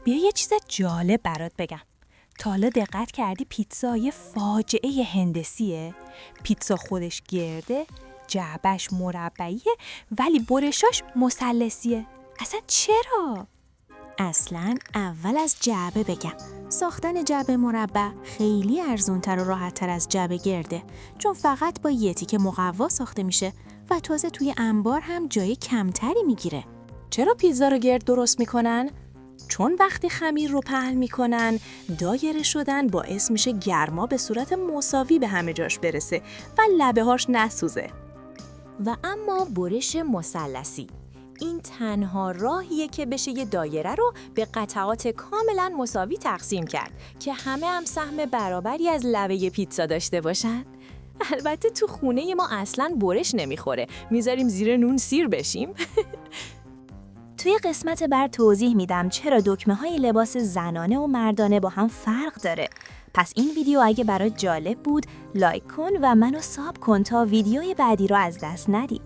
بیا یه چیز جالب برات بگم. تا حالا دقت کردی پیتزا یه فاجعه هندسیه؟ پیتزا خودش گرده، جعبش مربعیه ولی برشاش مثلثیه. اصلا چرا؟ اصلا اول از جعبه بگم. ساختن جعبه مربع خیلی ارزونتر و راحت‌تر از جعبه گرده، چون فقط با یه تیکه مقوا ساخته میشه و تازه توی انبار هم جای کمتری میگیره. چرا پیتزا رو گرد درست میکنن؟ چون وقتی خمیر رو پهن میکنن، دایره شدن باعث میشه گرما به صورت مساوی به همه جاش برسه و لبه هاش نسوزه. و اما برش مثلثی، این تنها راهیه که بشه یه دایره رو به قطعات کاملا مساوی تقسیم کرد که همه هم سهم برابری از لبه پیتزا داشته باشن. البته تو خونه ما اصلاً برش نمیخوره، میذاریم زیر نون سیر بشیم. توی قسمت بعد توضیح میدم چرا دکمه‌های لباس زنانه و مردانه با هم فرق داره. پس این ویدیو اگه برات جالب بود لایک کن و منو ساب کن تا ویدیوی بعدی رو از دست ندی.